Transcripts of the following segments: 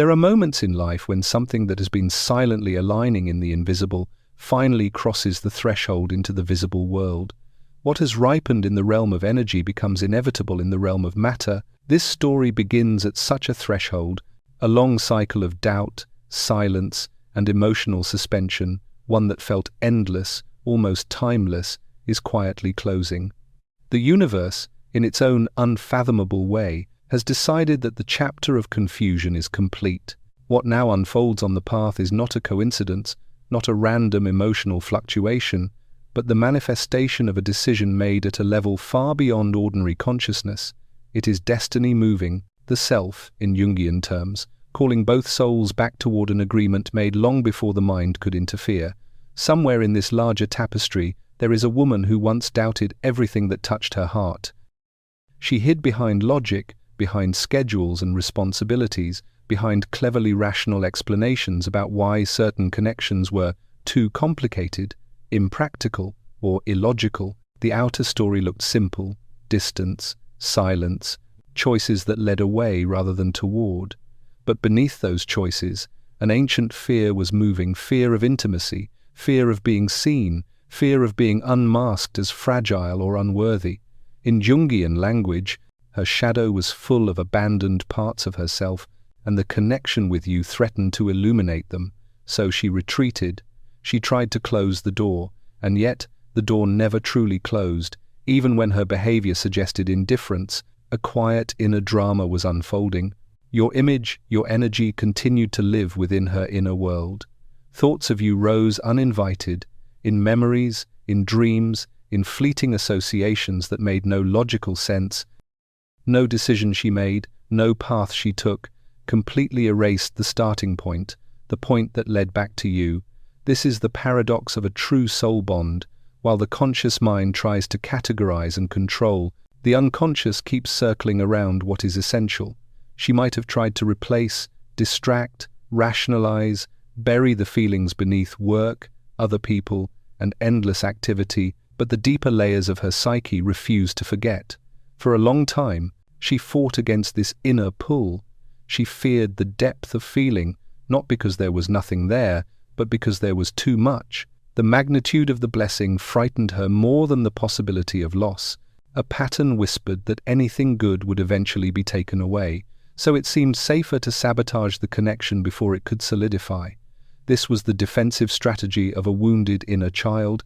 There are moments in life when something that has been silently aligning in the invisible finally crosses the threshold into the visible world. What has ripened in the realm of energy becomes inevitable in the realm of matter. This story begins at such a threshold, a long cycle of doubt, silence, and emotional suspension, one that felt endless, almost timeless, is quietly closing. The universe, in its own unfathomable way, has decided that the chapter of confusion is complete. What now unfolds on the path is not a coincidence, not a random emotional fluctuation, but the manifestation of a decision made at a level far beyond ordinary consciousness. It is destiny moving, the self, in Jungian terms, calling both souls back toward an agreement made long before the mind could interfere. Somewhere in this larger tapestry, there is a woman who once doubted everything that touched her heart. She hid behind logic, behind schedules and responsibilities, behind cleverly rational explanations about why certain connections were too complicated, impractical, or illogical. The outer story looked simple: distance, silence, choices that led away rather than toward. But beneath those choices, an ancient fear was moving, fear of intimacy, fear of being seen, fear of being unmasked as fragile or unworthy. In Jungian language, her shadow was full of abandoned parts of herself, and the connection with you threatened to illuminate them. So she retreated. She tried to close the door, and yet the door never truly closed. Even when her behavior suggested indifference, a quiet inner drama was unfolding. Your image, your energy continued to live within her inner world. Thoughts of you rose uninvited, in memories, in dreams, in fleeting associations that made no logical sense. No decision she made, no path she took, completely erased the starting point, the point that led back to you. This is the paradox of a true soul bond. While the conscious mind tries to categorize and control, the unconscious keeps circling around what is essential. She might have tried to replace, distract, rationalize, bury the feelings beneath work, other people, and endless activity, but the deeper layers of her psyche refused to forget. For a long time, she fought against this inner pull. She feared the depth of feeling, not because there was nothing there, but because there was too much. The magnitude of the blessing frightened her more than the possibility of loss. A pattern whispered that anything good would eventually be taken away, so it seemed safer to sabotage the connection before it could solidify. This was the defensive strategy of a wounded inner child,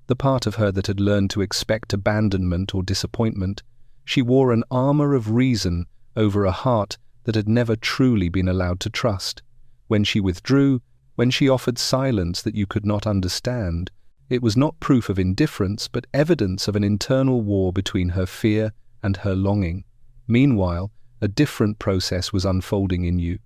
the part of her that had learned to expect abandonment or disappointment. She wore an armor of reason over a heart that had never truly been allowed to trust. When she withdrew, when she offered silence that you could not understand, it was not proof of indifference, but evidence of an internal war between her fear and her longing. Meanwhile, a different process was unfolding in you.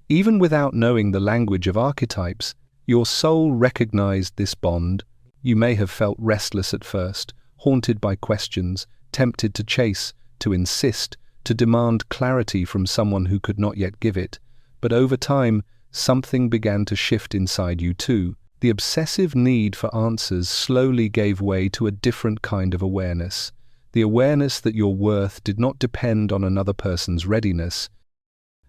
Even without knowing the language of archetypes, your soul recognized this bond. You may have felt restless at first, haunted by questions, tempted to chase, to insist, to demand clarity from someone who could not yet give it. But over time, something began to shift inside you too. The obsessive need for answers slowly gave way to a different kind of awareness. The awareness that your worth did not depend on another person's readiness,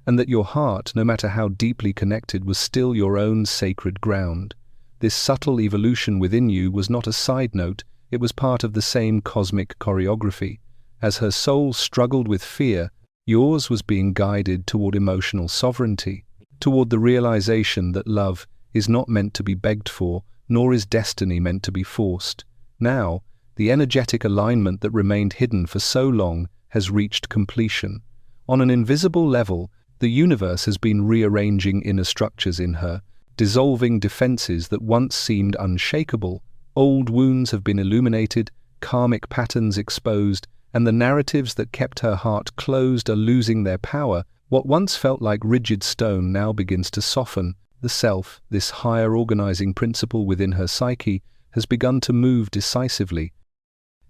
and that your heart, no matter how deeply connected, was still your own sacred ground. This subtle evolution within you was not a side note, it was part of the same cosmic choreography. As her soul struggled with fear, yours was being guided toward emotional sovereignty, toward the realization that love is not meant to be begged for, nor is destiny meant to be forced. Now, the energetic alignment that remained hidden for so long has reached completion. On an invisible level, the universe has been rearranging inner structures in her, dissolving defenses that once seemed unshakable. Old wounds have been illuminated, karmic patterns exposed, and the narratives that kept her heart closed are losing their power. What once felt like rigid stone now begins to soften. The self, this higher organizing principle within her psyche, has begun to move decisively,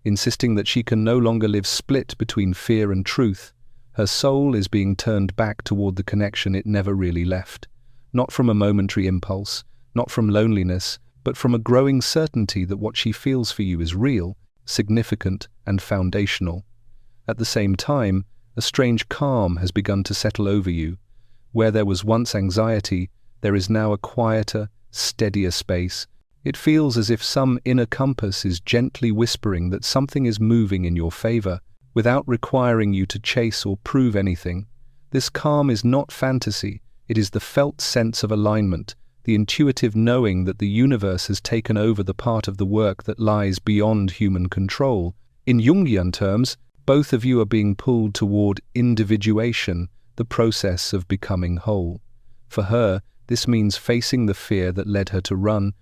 insisting that she can no longer live split between fear and truth. Her soul is being turned back toward the connection it never really left. Not from a momentary impulse, not from loneliness, but from a growing certainty that what she feels for you is real, significant, and foundational. At the same time, a strange calm has begun to settle over you. Where there was once anxiety, there is now a quieter, steadier space. It feels as if some inner compass is gently whispering that something is moving in your favor, without requiring you to chase or prove anything. This calm is not fantasy, it is the felt sense of alignment, the intuitive knowing that the universe has taken over the part of the work that lies beyond human control. In Jungian terms, both of you are being pulled toward individuation, the process of becoming whole. For her, this means facing the fear that led her to run,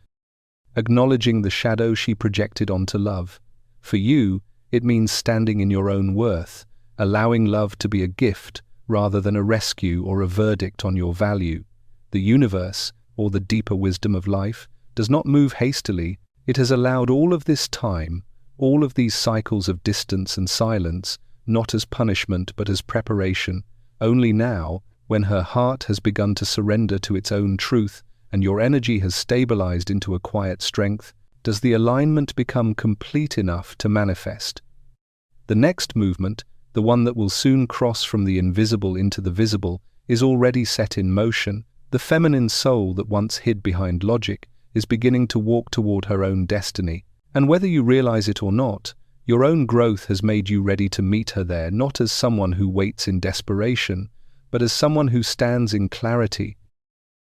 acknowledging the shadow she projected onto love. For you, it means standing in your own worth, allowing love to be a gift rather than a rescue or a verdict on your value. The universe, or the deeper wisdom of life, does not move hastily. It has allowed all of this time, all of these cycles of distance and silence, not as punishment but as preparation. Only now, when her heart has begun to surrender to its own truth and your energy has stabilized into a quiet strength, does the alignment become complete enough to manifest. The next movement, the one that will soon cross from the invisible into the visible, is already set in motion. The feminine soul that once hid behind logic is beginning to walk toward her own destiny. And whether you realize it or not, your own growth has made you ready to meet her there, not as someone who waits in desperation, but as someone who stands in clarity.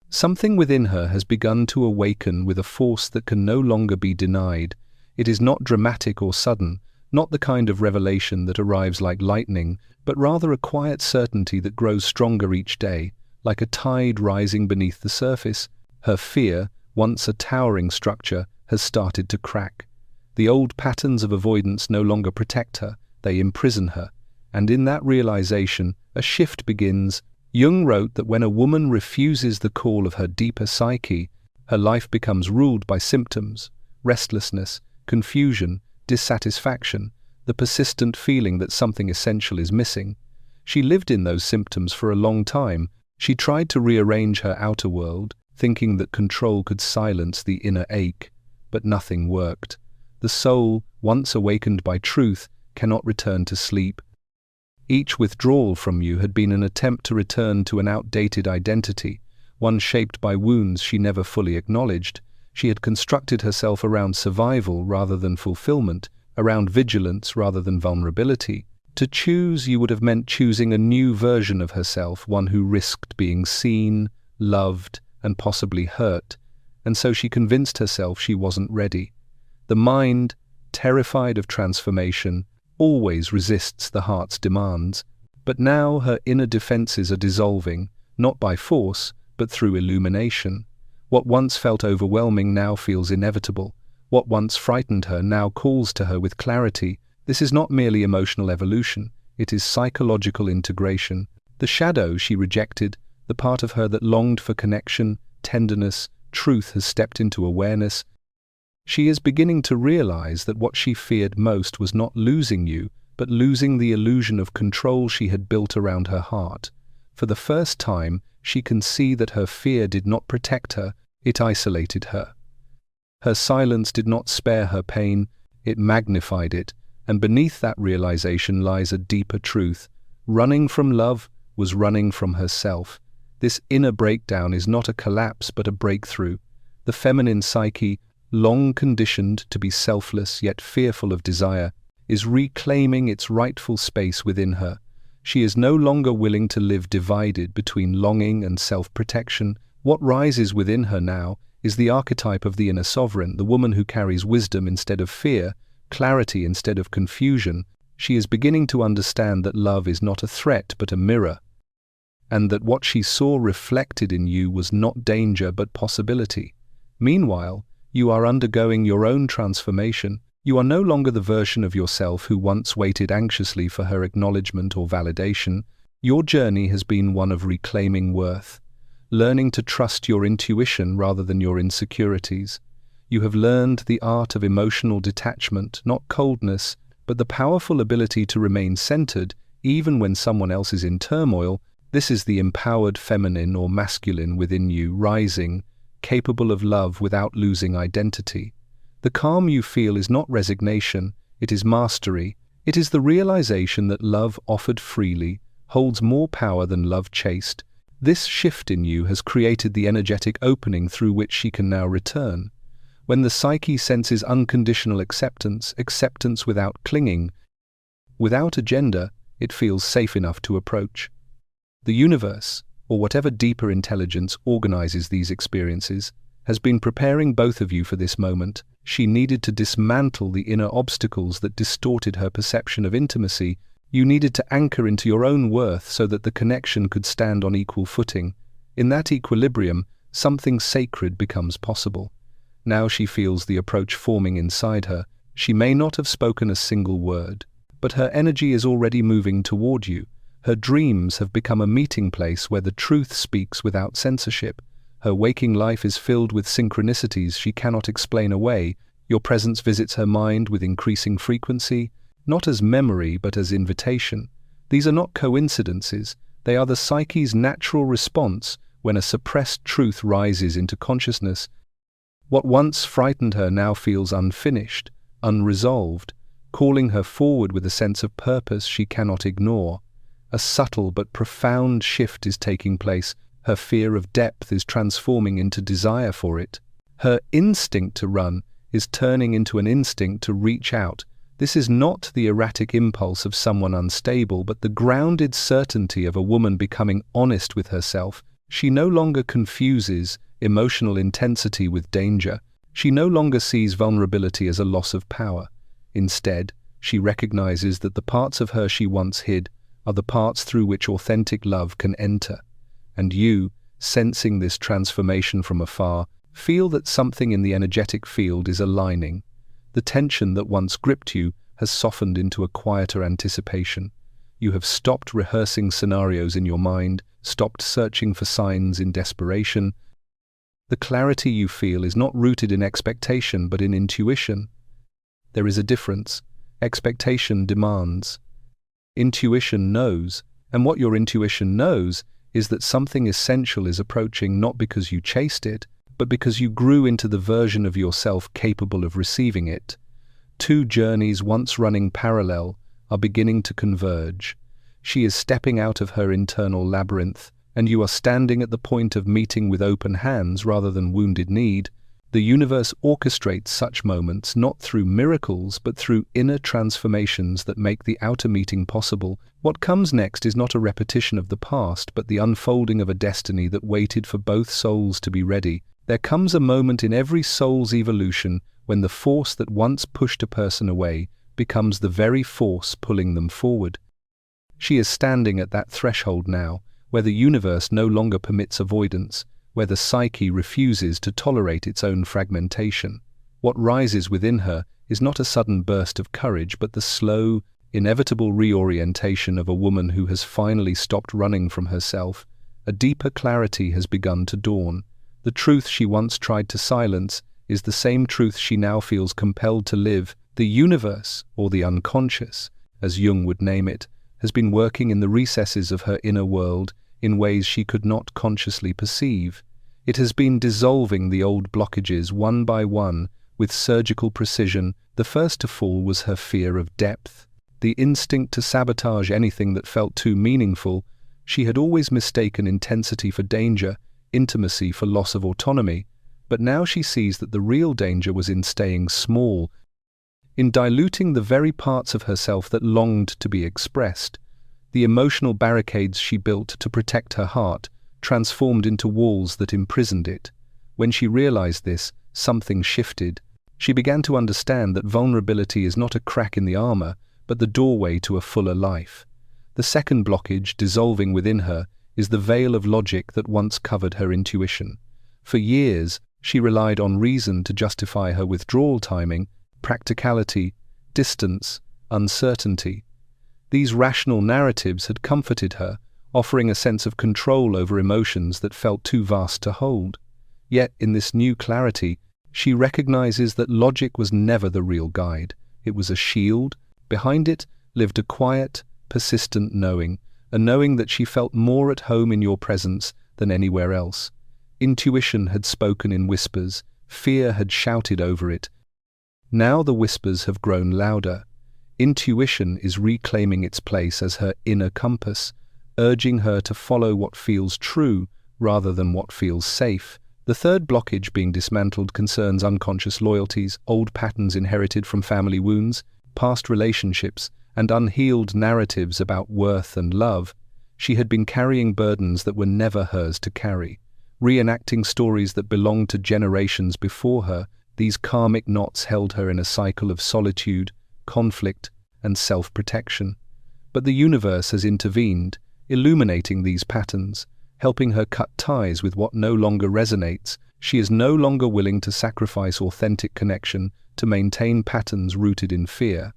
Something within her has begun to awaken with a force that can no longer be denied. It is not dramatic or sudden, not the kind of revelation that arrives like lightning, but rather a quiet certainty that grows stronger each day, like a tide rising beneath the surface. Her fear, once a towering structure, has started to crack. The old patterns of avoidance no longer protect her, they imprison her. And in that realization, a shift begins. Jung wrote that when a woman refuses the call of her deeper psyche, her life becomes ruled by symptoms, restlessness, confusion, dissatisfaction, the persistent feeling that something essential is missing. She lived in those symptoms for a long time. She tried to rearrange her outer world, thinking that control could silence the inner ache, but nothing worked. The soul, once awakened by truth, cannot return to sleep. Each withdrawal from you had been an attempt to return to an outdated identity, one shaped by wounds she never fully acknowledged. She had constructed herself around survival rather than fulfillment, around vigilance rather than vulnerability. To choose, you would have meant choosing a new version of herself, one who risked being seen, loved, and possibly hurt, and so she convinced herself she wasn't ready. The mind, terrified of transformation, always resists the heart's demands, but now her inner defenses are dissolving, not by force, but through illumination. What once felt overwhelming now feels inevitable. What once frightened her now calls to her with clarity. This is not merely emotional evolution, it is psychological integration. The shadow she rejected, the part of her that longed for connection, tenderness, truth has stepped into awareness. She is beginning to realize that what she feared most was not losing you, but losing the illusion of control she had built around her heart. For the first time, she can see that her fear did not protect her, it isolated her. Her silence did not spare her pain, it magnified it, and beneath that realization lies a deeper truth. Running from love was running from herself. This inner breakdown is not a collapse but a breakthrough. The feminine psyche, long conditioned to be selfless yet fearful of desire, is reclaiming its rightful space within her. She is no longer willing to live divided between longing and self-protection. What rises within her now is the archetype of the inner sovereign, the woman who carries wisdom instead of fear, clarity instead of confusion. She is beginning to understand that love is not a threat but a mirror, and that what she saw reflected in you was not danger but possibility. Meanwhile, you are undergoing your own transformation. You are no longer the version of yourself who once waited anxiously for her acknowledgement or validation. Your journey has been one of reclaiming worth, learning to trust your intuition rather than your insecurities. You have learned the art of emotional detachment, not coldness, but the powerful ability to remain centered even when someone else is in turmoil. This is the empowered feminine or masculine within you rising, capable of love without losing identity. The calm you feel is not resignation, it is mastery. It is the realization that love offered freely holds more power than love chased. This shift in you has created the energetic opening through which she can now return. When the psyche senses unconditional acceptance, acceptance without clinging, without agenda, it feels safe enough to approach. The universe, or whatever deeper intelligence organizes these experiences, has been preparing both of you for this moment. She needed to dismantle the inner obstacles that distorted her perception of intimacy. You needed to anchor into your own worth so that the connection could stand on equal footing. In that equilibrium, something sacred becomes possible. Now she feels the approach forming inside her. She may not have spoken a single word, but her energy is already moving toward you. Her dreams have become a meeting place where the truth speaks without censorship. Her waking life is filled with synchronicities she cannot explain away. Your presence visits her mind with increasing frequency, not as memory but as invitation. These are not coincidences. They are the psyche's natural response when a suppressed truth rises into consciousness. What once frightened her now feels unfinished, unresolved, calling her forward with a sense of purpose she cannot ignore. A subtle but profound shift is taking place. Her fear of depth is transforming into desire for it. Her instinct to run is turning into an instinct to reach out. This is not the erratic impulse of someone unstable, but the grounded certainty of a woman becoming honest with herself. She no longer confuses emotional intensity with danger. She no longer sees vulnerability as a loss of power. Instead, she recognizes that the parts of her she once hid are the parts through which authentic love can enter. And you, sensing this transformation from afar, feel that something in the energetic field is aligning. The tension that once gripped you has softened into a quieter anticipation. You have stopped rehearsing scenarios in your mind, stopped searching for signs in desperation. The clarity you feel is not rooted in expectation but in intuition. There is a difference. Expectation demands. Intuition knows, and what your intuition knows is that something essential is approaching, not because you chased it, but because you grew into the version of yourself capable of receiving it. Two journeys once running parallel are beginning to converge. She is stepping out of her internal labyrinth, and you are standing at the point of meeting with open hands rather than wounded need. The universe orchestrates such moments not through miracles but through inner transformations that make the outer meeting possible. What comes next is not a repetition of the past but the unfolding of a destiny that waited for both souls to be ready. There comes a moment in every soul's evolution when the force that once pushed a person away becomes the very force pulling them forward. She is standing at that threshold now, where the universe no longer permits avoidance, where the psyche refuses to tolerate its own fragmentation. What rises within her is not a sudden burst of courage, but the slow, inevitable reorientation of a woman who has finally stopped running from herself. A deeper clarity has begun to dawn. The truth she once tried to silence is the same truth she now feels compelled to live. The universe, or the unconscious, as Jung would name it, has been working in the recesses of her inner world in ways she could not consciously perceive. It has been dissolving the old blockages one by one with surgical precision. The first to fall was her fear of depth, the instinct to sabotage anything that felt too meaningful. She had always mistaken intensity for danger, intimacy for loss of autonomy, but now she sees that the real danger was in staying small, in diluting the very parts of herself that longed to be expressed. The emotional barricades she built to protect her heart transformed into walls that imprisoned it. When she realized this, something shifted. She began to understand that vulnerability is not a crack in the armor, but the doorway to a fuller life. The second blockage dissolving within her is the veil of logic that once covered her intuition. For years, she relied on reason to justify her withdrawal timing, practicality, distance, uncertainty. These rational narratives had comforted her, offering a sense of control over emotions that felt too vast to hold. Yet, in this new clarity, she recognizes that logic was never the real guide. It was a shield. Behind it lived a quiet, persistent knowing, a knowing that she felt more at home in your presence than anywhere else. Intuition had spoken in whispers, fear had shouted over it. Now the whispers have grown louder. Intuition is reclaiming its place as her inner compass, urging her to follow what feels true rather than what feels safe. The third blockage being dismantled concerns unconscious loyalties, old patterns inherited from family wounds, past relationships, and unhealed narratives about worth and love. She had been carrying burdens that were never hers to carry, reenacting stories that belonged to generations before her. These karmic knots held her in a cycle of solitude, conflict, and self-protection. But the universe has intervened, illuminating these patterns, helping her cut ties with what no longer resonates. She is no longer willing to sacrifice authentic connection to maintain patterns rooted in fear.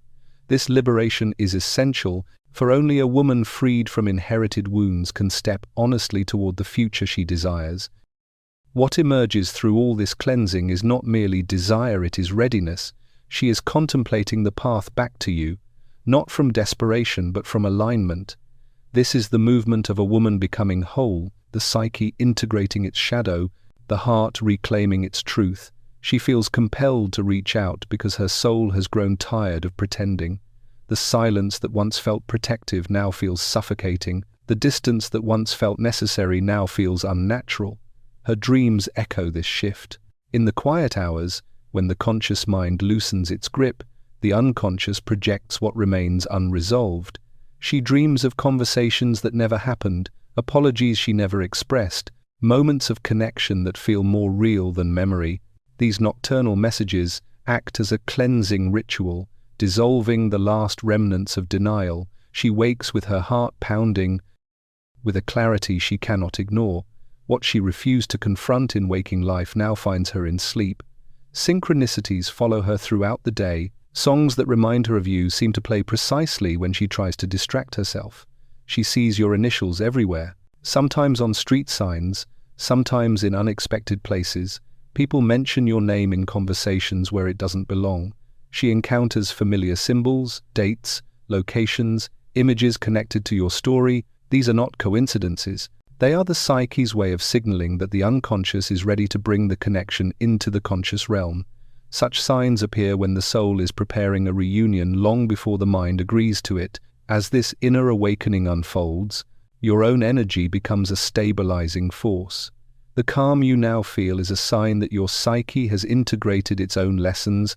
This liberation is essential, for only a woman freed from inherited wounds can step honestly toward the future she desires. What emerges through all this cleansing is not merely desire, it is readiness. She is contemplating the path back to you, not from desperation but from alignment. This is the movement of a woman becoming whole, the psyche integrating its shadow, the heart reclaiming its truth. She feels compelled to reach out because her soul has grown tired of pretending. The silence that once felt protective now feels suffocating. The distance that once felt necessary now feels unnatural. Her dreams echo this shift. In the quiet hours, when the conscious mind loosens its grip, the unconscious projects what remains unresolved. She dreams of conversations that never happened, apologies she never expressed, moments of connection that feel more real than memory. These nocturnal messages act as a cleansing ritual, dissolving the last remnants of denial. She wakes with her heart pounding, with a clarity she cannot ignore. What she refused to confront in waking life now finds her in sleep. Synchronicities follow her throughout the day. Songs that remind her of you seem to play precisely when she tries to distract herself. She sees your initials everywhere, sometimes on street signs, sometimes in unexpected places. People mention your name in conversations where it doesn't belong. She encounters familiar symbols, dates, locations, images connected to your story. These are not coincidences. They are the psyche's way of signaling that the unconscious is ready to bring the connection into the conscious realm. Such signs appear when the soul is preparing a reunion long before the mind agrees to it. As this inner awakening unfolds, your own energy becomes a stabilizing force. The calm you now feel is a sign that your psyche has integrated its own lessons.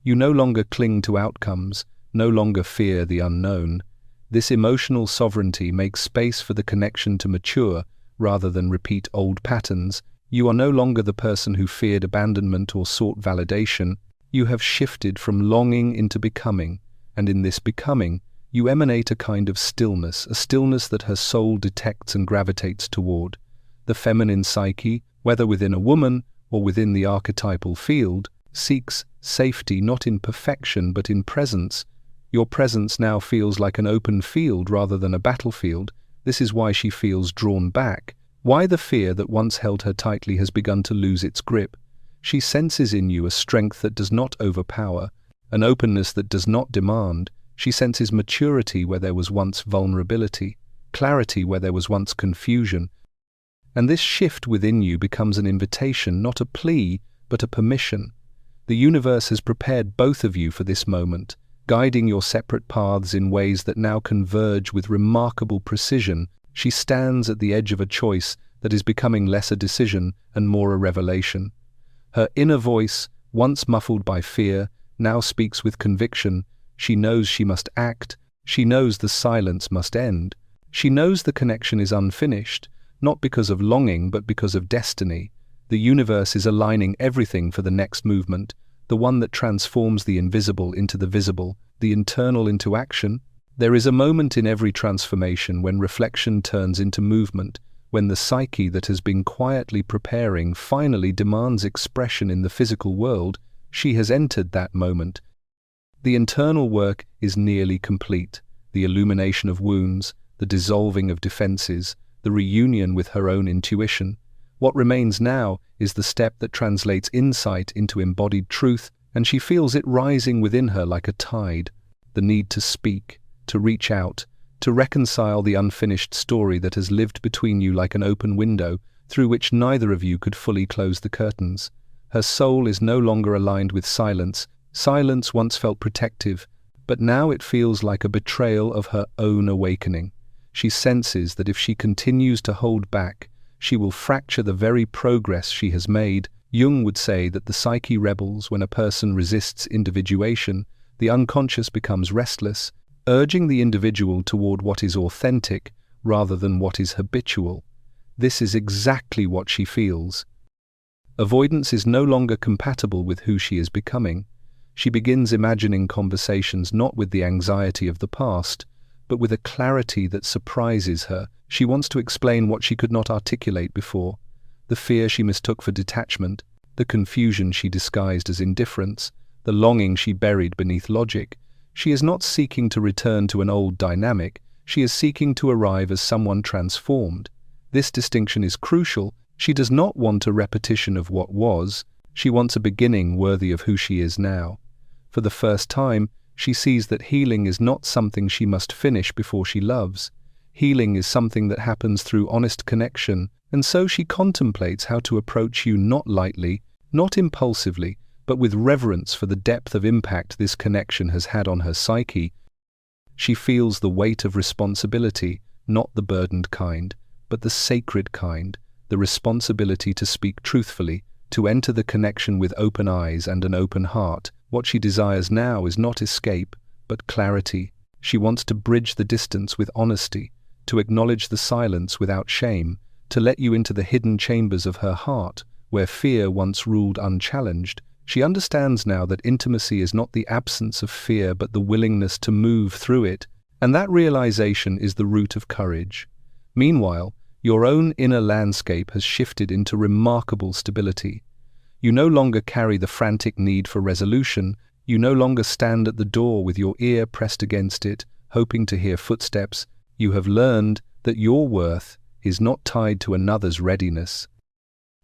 You no longer cling to outcomes, no longer fear the unknown. This emotional sovereignty makes space for the connection to mature rather than repeat old patterns. You are no longer the person who feared abandonment or sought validation. You have shifted from longing into becoming, and in this becoming, you emanate a kind of stillness, a stillness that her soul detects and gravitates toward. The feminine psyche, whether within a woman or within the archetypal field, seeks safety not in perfection but in presence. Your presence now feels like an open field rather than a battlefield. This is why she feels drawn back, why the fear that once held her tightly has begun to lose its grip. She senses in you a strength that does not overpower, an openness that does not demand. She senses maturity where there was once vulnerability, clarity where there was once confusion. And this shift within you becomes an invitation, not a plea, but a permission. The universe has prepared both of you for this moment, guiding your separate paths in ways that now converge with remarkable precision. She stands at the edge of a choice that is becoming less a decision and more a revelation. Her inner voice, once muffled by fear, now speaks with conviction. She knows she must act. She knows the silence must end. She knows the connection is unfinished, not because of longing but because of destiny. The universe is aligning everything for the next movement, the one that transforms the invisible into the visible, the internal into action. There is a moment in every transformation when reflection turns into movement, when the psyche that has been quietly preparing finally demands expression in the physical world. She has entered that moment. The internal work is nearly complete, the illumination of wounds, the dissolving of defenses, the reunion with her own intuition. What remains now is the step that translates insight into embodied truth, and she feels it rising within her like a tide, the need to speak, to reach out, to reconcile the unfinished story that has lived between you like an open window through which neither of you could fully close the curtains. Her soul is no longer aligned with silence. Silence once felt protective, but now it feels like a betrayal of her own awakening. She senses that if she continues to hold back, she will fracture the very progress she has made. Jung would say that the psyche rebels when a person resists individuation. The unconscious becomes restless, urging the individual toward what is authentic rather than what is habitual. This is exactly what she feels. Avoidance is no longer compatible with who she is becoming. She begins imagining conversations not with the anxiety of the past, but with a clarity that surprises her. She wants to explain what she could not articulate before, the fear she mistook for detachment, the confusion she disguised as indifference, the longing she buried beneath logic. She is not seeking to return to an old dynamic, she is seeking to arrive as someone transformed. This distinction is crucial. She does not want a repetition of what was, she wants a beginning worthy of who she is now. For the first time, she sees that healing is not something she must finish before she loves. Healing is something that happens through honest connection, and so she contemplates how to approach you not lightly, not impulsively, but with reverence for the depth of impact this connection has had on her psyche. She feels the weight of responsibility, not the burdened kind, but the sacred kind, the responsibility to speak truthfully, to enter the connection with open eyes and an open heart. What she desires now is not escape, but clarity. She wants to bridge the distance with honesty, to acknowledge the silence without shame, to let you into the hidden chambers of her heart, where fear once ruled unchallenged. She understands now that intimacy is not the absence of fear but the willingness to move through it, and that realization is the root of courage. Meanwhile, your own inner landscape has shifted into remarkable stability. You no longer carry the frantic need for resolution, you no longer stand at the door with your ear pressed against it, hoping to hear footsteps. You have learned that your worth is not tied to another's readiness.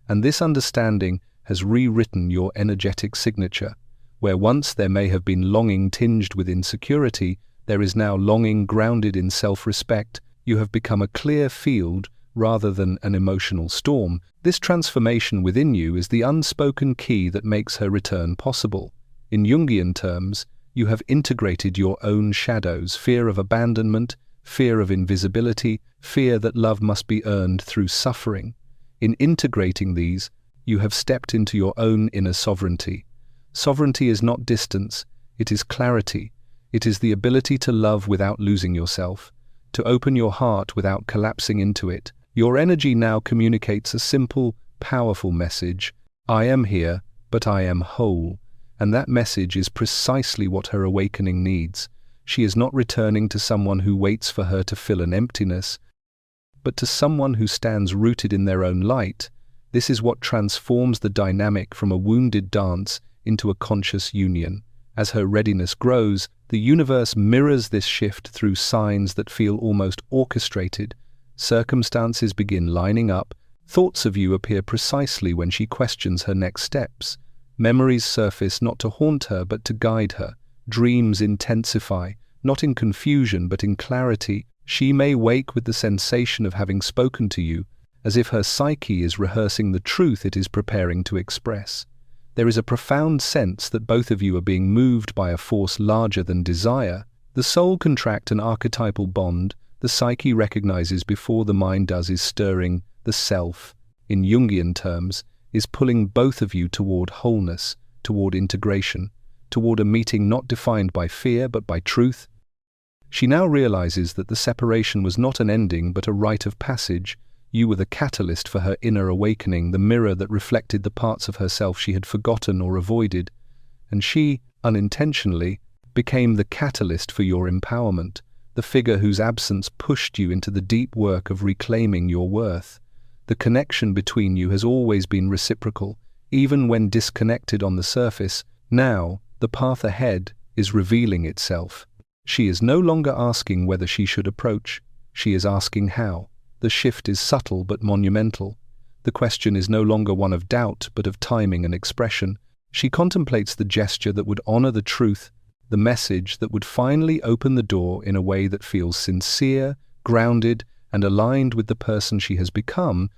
And this understanding has rewritten your energetic signature. Where once there may have been longing tinged with insecurity, there is now longing grounded in self-respect. You have become a clear field rather than an emotional storm. This transformation within you is the unspoken key that makes her return possible. In Jungian terms, you have integrated your own shadows, fear of abandonment, fear of invisibility, fear that love must be earned through suffering. In integrating these, you have stepped into your own inner sovereignty. Sovereignty is not distance, it is clarity. It is the ability to love without losing yourself, to open your heart without collapsing into it. Your energy now communicates a simple, powerful message. I am here, but I am whole. And that message is precisely what her awakening needs. She is not returning to someone who waits for her to fill an emptiness, but to someone who stands rooted in their own light. This is what transforms the dynamic from a wounded dance into a conscious union. As her readiness grows, the universe mirrors this shift through signs that feel almost orchestrated. Circumstances begin lining up, thoughts of you appear precisely when she questions her next steps. Memories surface not to haunt her but to guide her. Dreams intensify, not in confusion but in clarity. She may wake with the sensation of having spoken to you, as if her psyche is rehearsing the truth it is preparing to express. There is a profound sense that both of you are being moved by a force larger than desire. The soul contract an archetypal bond. The psyche recognizes before the mind does is stirring. The self, in Jungian terms, is pulling both of you toward wholeness, toward integration, toward a meeting not defined by fear but by truth. She now realizes that the separation was not an ending but a rite of passage. You were the catalyst for her inner awakening, the mirror that reflected the parts of herself she had forgotten or avoided, and she, unintentionally, became the catalyst for your empowerment, the figure whose absence pushed you into the deep work of reclaiming your worth. The connection between you has always been reciprocal, even when disconnected on the surface. Now, the path ahead is revealing itself. She is no longer asking whether she should approach, she is asking how. The shift is subtle but monumental. The question is no longer one of doubt but of timing and expression. She contemplates the gesture that would honor the truth, the message that would finally open the door in a way that feels sincere, grounded, and aligned with the person she has become.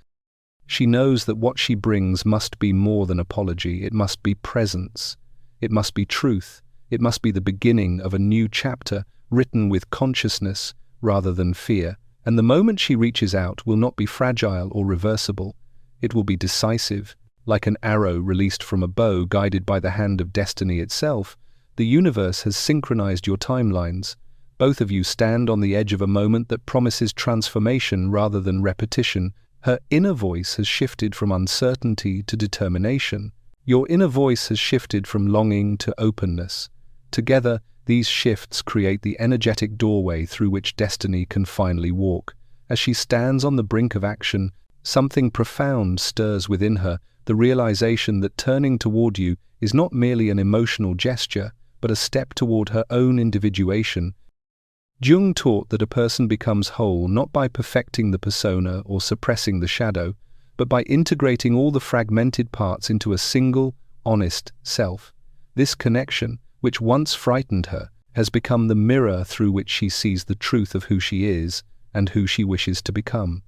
She knows that what she brings must be more than apology. It must be presence. It must be truth. It must be the beginning of a new chapter written with consciousness rather than fear. And the moment she reaches out will not be fragile or reversible. It will be decisive, like an arrow released from a bow guided by the hand of destiny itself. The universe has synchronized your timelines. Both of you stand on the edge of a moment that promises transformation rather than repetition. Her inner voice has shifted from uncertainty to determination. Your inner voice has shifted from longing to openness. Together, these shifts create the energetic doorway through which destiny can finally walk. As she stands on the brink of action, something profound stirs within her, the realization that turning toward you is not merely an emotional gesture, but a step toward her own individuation. Jung taught that a person becomes whole not by perfecting the persona or suppressing the shadow, but by integrating all the fragmented parts into a single, honest self. This connection, which once frightened her, has become the mirror through which she sees the truth of who she is and who she wishes to become.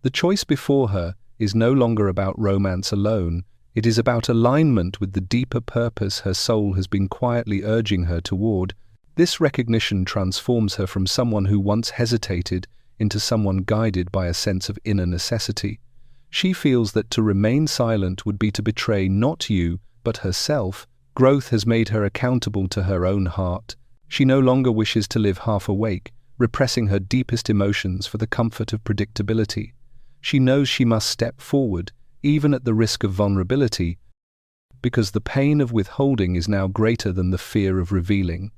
The choice before her is no longer about romance alone. It is about alignment with the deeper purpose her soul has been quietly urging her toward. This recognition transforms her from someone who once hesitated into someone guided by a sense of inner necessity. She feels that to remain silent would be to betray not you, but herself. Growth has made her accountable to her own heart. She no longer wishes to live half awake, repressing her deepest emotions for the comfort of predictability. She knows she must step forward, even at the risk of vulnerability, because the pain of withholding is now greater than the fear of revealing.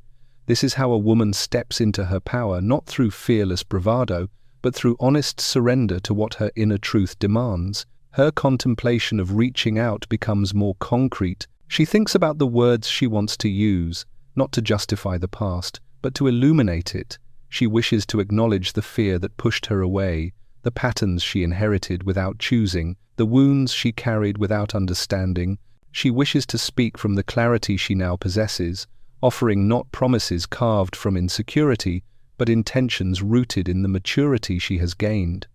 This is how a woman steps into her power, not through fearless bravado, but through honest surrender to what her inner truth demands. Her contemplation of reaching out becomes more concrete. She thinks about the words she wants to use, not to justify the past, but to illuminate it. She wishes to acknowledge the fear that pushed her away, the patterns she inherited without choosing, the wounds she carried without understanding. She wishes to speak from the clarity she now possesses, offering not promises carved from insecurity, but intentions rooted in the maturity she has gained.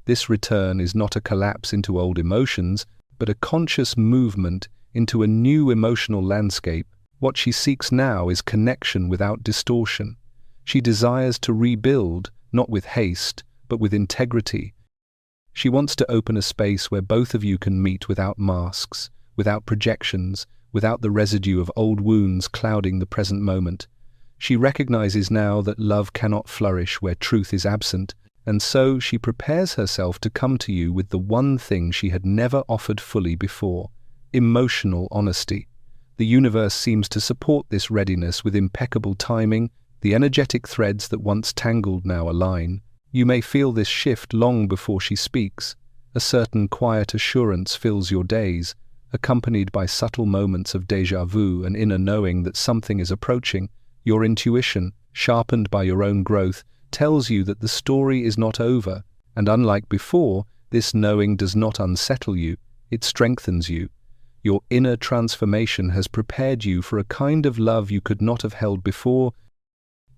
This return is not a collapse into old emotions, but a conscious movement into a new emotional landscape. What she seeks now is connection without distortion. She desires to rebuild, not with haste, but with integrity. She wants to open a space where both of you can meet without masks, without projections, without the residue of old wounds clouding the present moment. She recognizes now that love cannot flourish where truth is absent, and so she prepares herself to come to you with the one thing she had never offered fully before: emotional honesty. The universe seems to support this readiness with impeccable timing. The energetic threads that once tangled now align. You may feel this shift long before she speaks. A certain quiet assurance fills your days, accompanied by subtle moments of déjà vu, an inner knowing that something is approaching. Your intuition, sharpened by your own growth, tells you that the story is not over, and unlike before, this knowing does not unsettle you, it strengthens you. Your inner transformation has prepared you for a kind of love you could not have held before.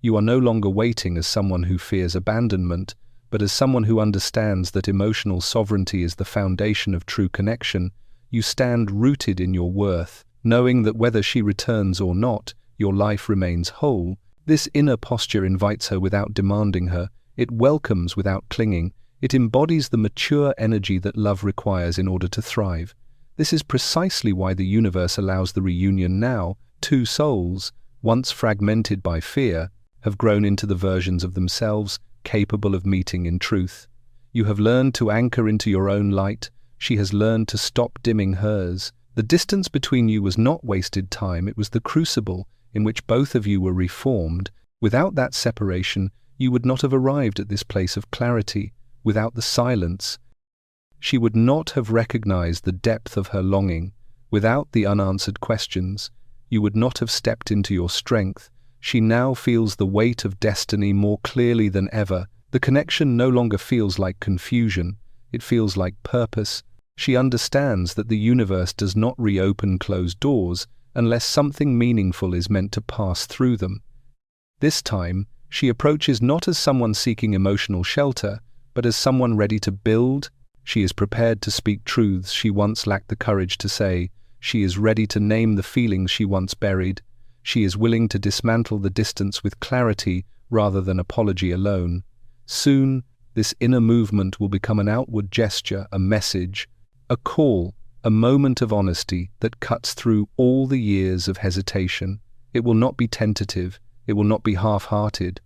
You are no longer waiting as someone who fears abandonment, but as someone who understands that emotional sovereignty is the foundation of true connection. You stand rooted in your worth, knowing that whether she returns or not, your life remains whole. This inner posture invites her without demanding her. It welcomes without clinging. It embodies the mature energy that love requires in order to thrive. This is precisely why the universe allows the reunion now. Two souls, once fragmented by fear, have grown into the versions of themselves capable of meeting in truth. You have learned to anchor into your own light. She has learned to stop dimming hers. The distance between you was not wasted time, it was the crucible in which both of you were reformed. Without that separation, you would not have arrived at this place of clarity. Without the silence, she would not have recognized the depth of her longing. Without the unanswered questions, you would not have stepped into your strength. She now feels the weight of destiny more clearly than ever. The connection no longer feels like confusion, it feels like purpose. She understands that the universe does not reopen closed doors unless something meaningful is meant to pass through them. This time, she approaches not as someone seeking emotional shelter, but as someone ready to build. She is prepared to speak truths she once lacked the courage to say. She is ready to name the feelings she once buried. She is willing to dismantle the distance with clarity rather than apology alone. Soon, This inner movement will become an outward gesture, a message, a call, a moment of honesty that cuts through all the years of hesitation. It will not be tentative, it will not be half-hearted.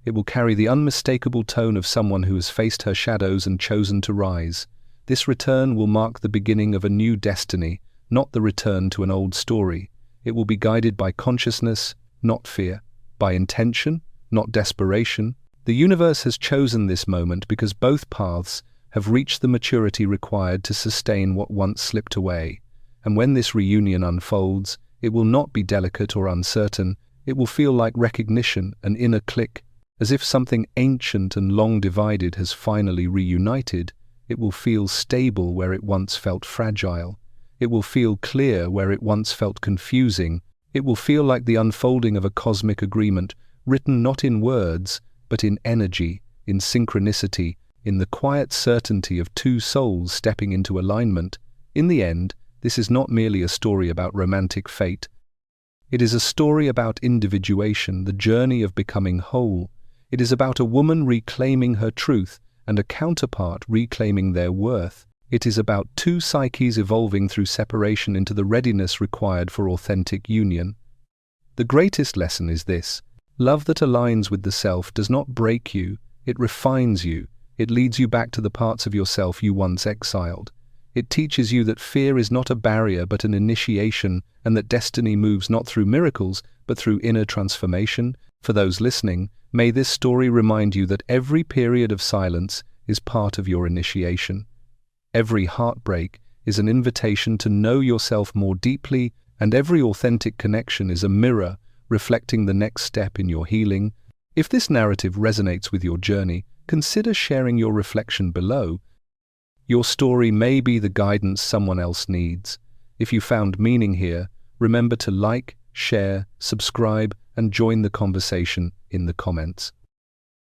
It will carry the unmistakable tone of someone who has faced her shadows and chosen to rise. This return will mark the beginning of a new destiny, not the return to an old story. It will be guided by consciousness, not fear, by intention, not desperation. The universe has chosen this moment because both paths have reached the maturity required to sustain what once slipped away. And when this reunion unfolds, it will not be delicate or uncertain. It will feel like recognition, an inner click, as if something ancient and long divided has finally reunited. It will feel stable where it once felt fragile. It will feel clear where it once felt confusing. It will feel like the unfolding of a cosmic agreement, written not in words, but in energy, in synchronicity, in the quiet certainty of two souls stepping into alignment. In the end, this is not merely a story about romantic fate. It is a story about individuation, the journey of becoming whole. It is about a woman reclaiming her truth and a counterpart reclaiming their worth. It is about two psyches evolving through separation into the readiness required for authentic union. The greatest lesson is this: love that aligns with the self does not break you, it refines you. It leads you back to the parts of yourself you once exiled. It teaches you that fear is not a barrier but an initiation, and that destiny moves not through miracles but through inner transformation. For those listening, may this story remind you that every period of silence is part of your initiation. Every heartbreak is an invitation to know yourself more deeply, and every authentic connection is a mirror reflecting the next step in your healing. If this narrative resonates with your journey, consider sharing your reflection below. Your story may be the guidance someone else needs. If you found meaning here, remember to like, share, subscribe, and join the conversation in the comments.